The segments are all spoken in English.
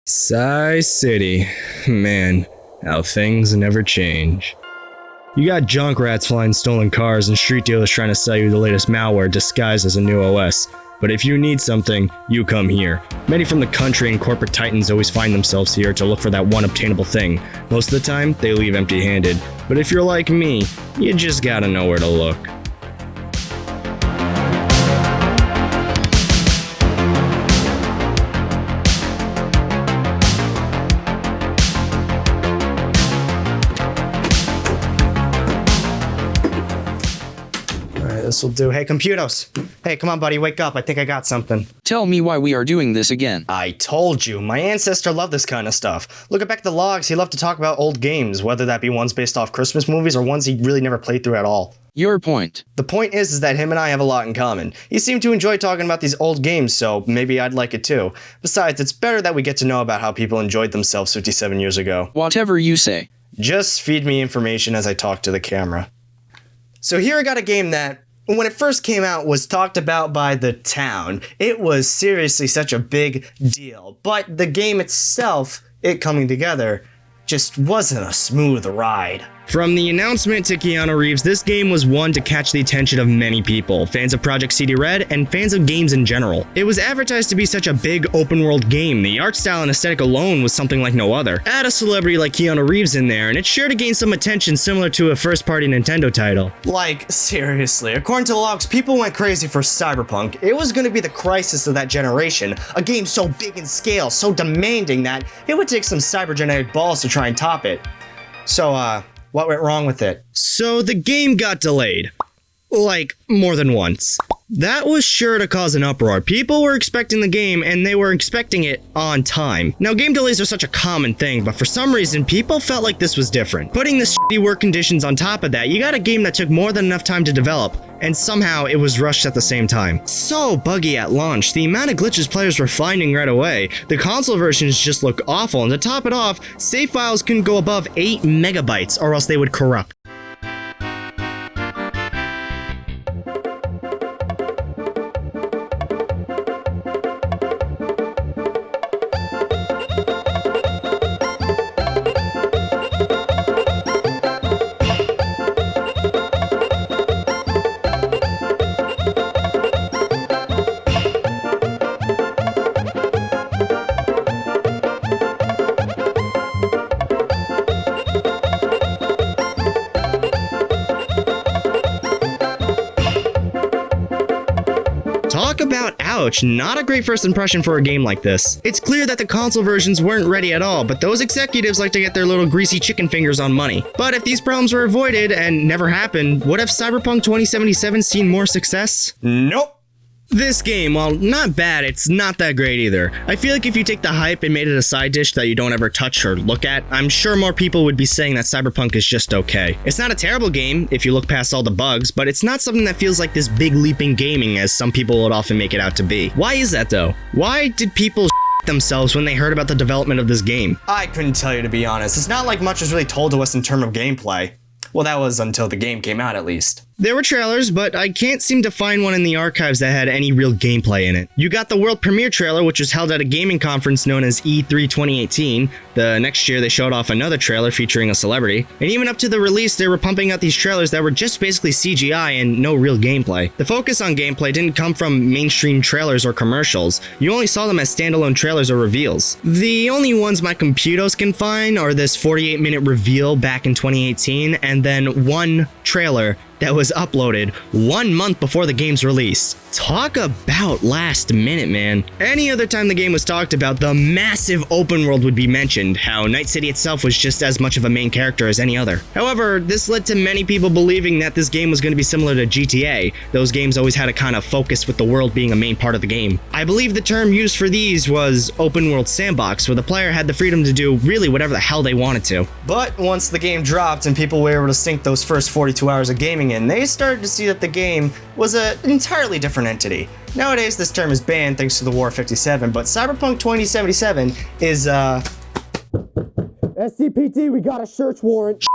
Psy City. Man, how things never change. You got junk rats flying stolen cars and street dealers trying to sell you the latest malware disguised as a new OS. But if you need something, you come here. Many from the country and corporate titans always find themselves here to look for that one obtainable thing. Most of the time, they leave empty-handed. But if you're like me, you just gotta know where to look. This will do. Hey, Computos. Hey, come on, buddy, wake up. I think I got something. Tell me why we are doing this again. I told you. My ancestor loved this kind of stuff. Looking back at the logs, he loved to talk about old games, whether that be ones based off Christmas movies or ones he really never played through at all. Your point. The point is that him and I have a lot in common. He seemed to enjoy talking about these old games, so maybe I'd like it too. Besides, it's better that we get to know about how people enjoyed themselves 57 years ago. Whatever you say. Just feed me information as I talk to the camera. So here I got a game that, when it first came out, was talked about by the town. It was seriously such a big deal. But the game itself, it coming together, just wasn't a smooth ride. From the announcement to Keanu Reeves, this game was one to catch the attention of many people, fans of Project CD Red and fans of games in general. It was advertised to be such a big open world game. The art style and aesthetic alone was something like no other. Add a celebrity like Keanu Reeves in there and it's sure to gain some attention similar to a first party Nintendo title. Like, seriously, according to the logs, people went crazy for Cyberpunk. It was going to be the crisis of that generation, a game so big in scale, so demanding that it would take some cybergenetic balls to try and top it. So, what went wrong with it? So the game got delayed. Like, more than once. That was sure to cause an uproar. People were expecting the game, and they were expecting it on time. Now, game delays are such a common thing, but for some reason, people felt like this was different. Putting the shitty work conditions on top of that, you got a game that took more than enough time to develop, and somehow it was rushed at the same time. So buggy at launch, the amount of glitches players were finding right away. The console versions just look awful, and to top it off, save files couldn't go above 8 megabytes, or else they would corrupt. Talk about ouch, not a great first impression for a game like this. It's clear that the console versions weren't ready at all, but those executives like to get their little greasy chicken fingers on money. But if these problems were avoided and never happened, would have Cyberpunk 2077 seen more success? Nope. This game, while not bad, it's not that great either. I feel like if you take the hype and made it a side dish that you don't ever touch or look at, I'm sure more people would be saying that Cyberpunk is just okay. It's not a terrible game if you look past all the bugs, but it's not something that feels like this big leap in gaming as some people would often make it out to be. Why is that though? Why did people themselves when they heard about the development of this game? I couldn't tell you, to be honest. It's not like much was really told to us in terms of gameplay. Well, that was until the game came out, at least. There were trailers, but I can't seem to find one in the archives that had any real gameplay in it. You got the world premiere trailer, which was held at a gaming conference known as E3 2018. The next year, they showed off another trailer featuring a celebrity. And even up to the release, they were pumping out these trailers that were just basically CGI and no real gameplay. The focus on gameplay didn't come from mainstream trailers or commercials. You only saw them as standalone trailers or reveals. The only ones my Computos can find are this 48-minute reveal back in 2018, and then one trailer that was uploaded 1 month before the game's release. Talk about last minute, man. Any other time the game was talked about, the massive open world would be mentioned, how Night City itself was just as much of a main character as any other. However, this led to many people believing that this game was going to be similar to GTA. Those games always had a kind of focus with the world being a main part of the game. I believe the term used for these was open world sandbox, where the player had the freedom to do really whatever the hell they wanted to. But once the game dropped and people were able to sink those first 42 hours of gaming in, they started to see that the game was an entirely different entity. Nowadays, this term is banned thanks to the War of 57, but Cyberpunk 2077 is, SCPT, we got a search warrant.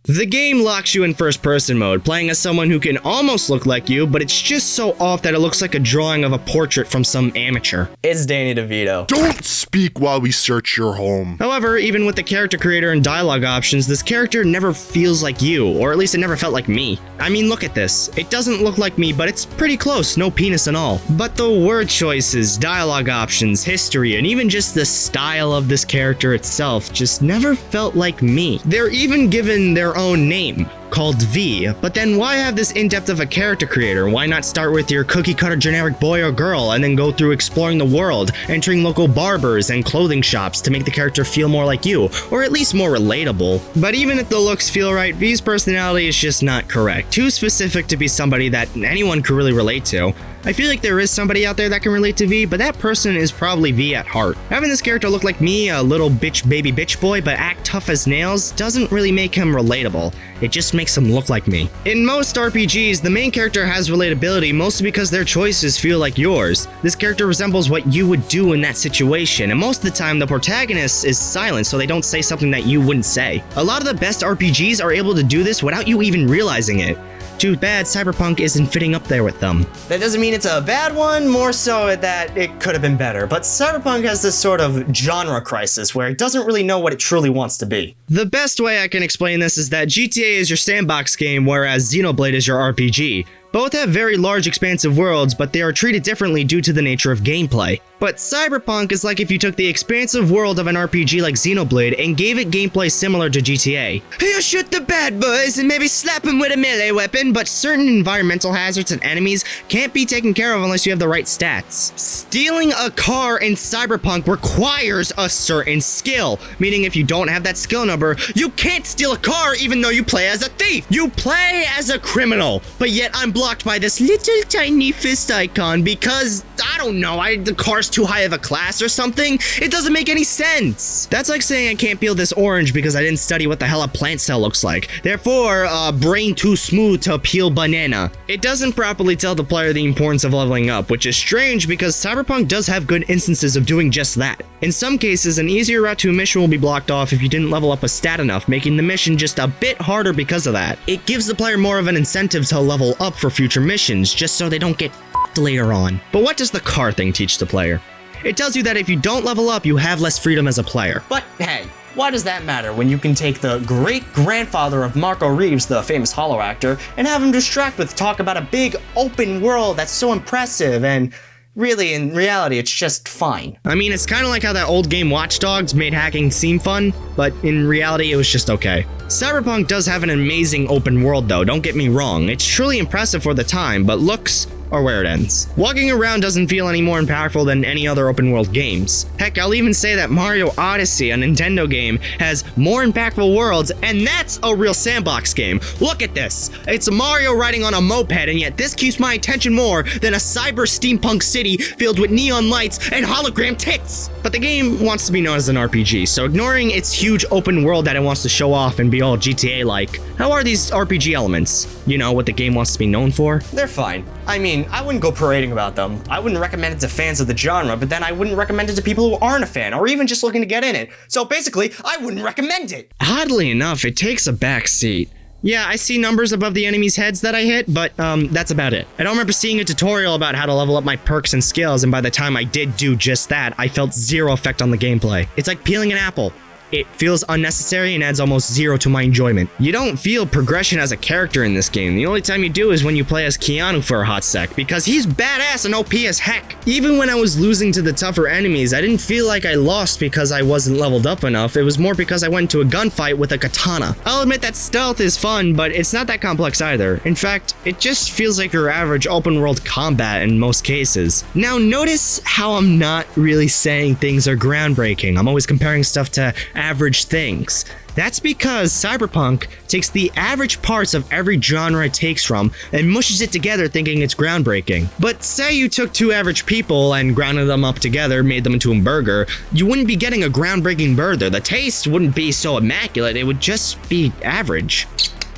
The game locks you in first-person mode, playing as someone who can almost look like you, but it's just so off that it looks like a drawing of a portrait from some amateur. It's Danny DeVito. Don't speak while we search your home. However, even with the character creator and dialogue options, this character never feels like you, or at least it never felt like me. I mean, look at this. It doesn't look like me, but it's pretty close, no penis and all. But the word choices, dialogue options, history, and even just the style of this character itself just never felt like me. They're even given their own name, called V, but then why have this in-depth of a character creator? Why not start with your cookie-cutter generic boy or girl and then go through exploring the world, entering local barbers and clothing shops to make the character feel more like you, or at least more relatable? But even if the looks feel right, V's personality is just not correct. Too specific to be somebody that anyone could really relate to. I feel like there is somebody out there that can relate to V, but that person is probably V at heart. Having this character look like me, a little baby bitch boy, but act tough as nails, doesn't really make him relatable. It just makes him look like me. In most RPGs, the main character has relatability mostly because their choices feel like yours. This character resembles what you would do in that situation, and most of the time the protagonist is silent so they don't say something that you wouldn't say. A lot of the best RPGs are able to do this without you even realizing it. Too bad Cyberpunk isn't fitting up there with them. That doesn't mean it's a bad one, more so that it could have been better, but Cyberpunk has this sort of genre crisis where it doesn't really know what it truly wants to be. The best way I can explain this is that GTA is your sandbox game, whereas Xenoblade is your RPG. Both have very large expansive worlds, but they are treated differently due to the nature of gameplay. But Cyberpunk is like if you took the expansive world of an RPG like Xenoblade and gave it gameplay similar to GTA. You shoot the bad boys and maybe slap them with a melee weapon, but certain environmental hazards and enemies can't be taken care of unless you have the right stats. Stealing a car in Cyberpunk requires a certain skill, meaning if you don't have that skill number, you can't steal a car even though you play as a thief. You play as a criminal, but yet I'm blocked by this little tiny fist icon because, I don't know, the car's too high of a class or something. It doesn't make any sense. That's like saying I can't peel this orange because I didn't study what the hell a plant cell looks like. Therefore, brain too smooth to peel banana. It doesn't properly tell the player the importance of leveling up, which is strange because Cyberpunk does have good instances of doing just that. In some cases, an easier route to a mission will be blocked off if you didn't level up a stat enough, making the mission just a bit harder because of that. It gives the player more of an incentive to level up for future missions, just so they don't get f***ed later on. But what does the car thing teach the player? It tells you that if you don't level up, you have less freedom as a player. But hey, why does that matter when you can take the great-grandfather of Marco Reeves, the famous Hollow actor, and have him distract with talk about a big open world that's so impressive and really, in reality, it's just fine. I mean, it's kind of like how that old game Watch Dogs made hacking seem fun, but in reality, it was just okay. Cyberpunk does have an amazing open world though, don't get me wrong. It's truly impressive for the time, but looks are where it ends. Walking around doesn't feel any more impactful than any other open world games. Heck, I'll even say that Mario Odyssey, a Nintendo game, has more impactful worlds, and that's a real sandbox game. Look at this. It's Mario riding on a moped, and yet this keeps my attention more than a cyber steampunk city filled with neon lights and hologram tits. But the game wants to be known as an RPG, so ignoring its huge open world that it wants to show off and be all GTA-like, how are these RPG elements? You know, what the game wants to be known for? They're fine. I mean, I wouldn't go parading about them. I wouldn't recommend it to fans of the genre, but then I wouldn't recommend it to people who aren't a fan, or even just looking to get in it. So basically, I wouldn't recommend it. Oddly enough, it takes a back seat. Yeah, I see numbers above the enemies' heads that I hit, but that's about it. I don't remember seeing a tutorial about how to level up my perks and skills, and by the time I did do just that, I felt zero effect on the gameplay. It's like peeling an apple. It feels unnecessary and adds almost zero to my enjoyment. You don't feel progression as a character in this game. The only time you do is when you play as Keanu for a hot sec, because he's badass and OP as heck. Even when I was losing to the tougher enemies, I didn't feel like I lost because I wasn't leveled up enough. It was more because I went into a gunfight with a katana. I'll admit that stealth is fun, but it's not that complex either. In fact, it just feels like your average open world combat in most cases. Now notice how I'm not really saying things are groundbreaking. I'm always comparing stuff to average things. That's because Cyberpunk takes the average parts of every genre it takes from and mushes it together thinking it's groundbreaking. But say you took two average people and grounded them up together, made them into a burger, you wouldn't be getting a groundbreaking burger. The taste wouldn't be so immaculate, it would just be average.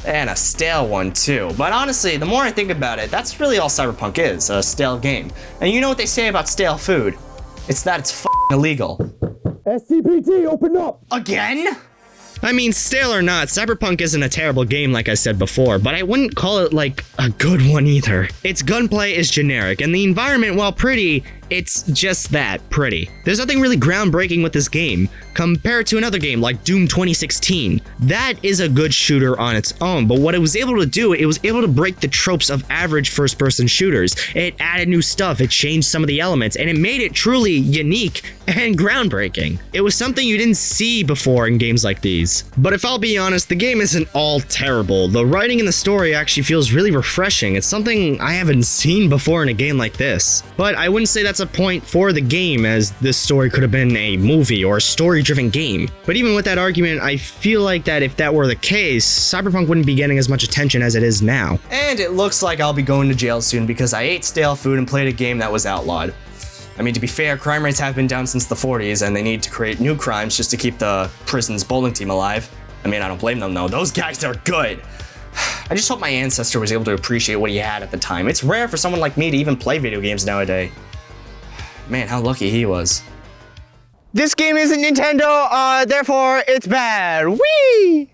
And a stale one too. But honestly, the more I think about it, that's really all Cyberpunk is, a stale game. And you know what they say about stale food? It's that it's f***ing illegal. SCPT, open up! Again? I mean, stale or not, Cyberpunk isn't a terrible game like I said before, but I wouldn't call it like a good one either. Its gunplay is generic, and the environment, while pretty, it's just that, pretty. There's nothing really groundbreaking with this game, compared to another game like Doom 2016. That is a good shooter on its own, but what it was able to do, it was able to break the tropes of average first-person shooters. It added new stuff, it changed some of the elements, and it made it truly unique and groundbreaking. It was something you didn't see before in games like these. But if I'll be honest, the game isn't all terrible. The writing and the story actually feels really refreshing. It's something I haven't seen before in a game like this. But I wouldn't say that's a point for the game, as this story could have been a movie or a story-driven game. But even with that argument, I feel like that if that were the case, Cyberpunk wouldn't be getting as much attention as it is now. And it looks like I'll be going to jail soon because I ate stale food and played a game that was outlawed. I mean, to be fair, crime rates have been down since the 40s, and they need to create new crimes just to keep the prison's bowling team alive. I mean, I don't blame them though. Those guys are good. I just hope my ancestor was able to appreciate what he had at the time. It's rare for someone like me to even play video games nowadays. Man, how lucky he was. This game isn't Nintendo, therefore it's bad. Whee!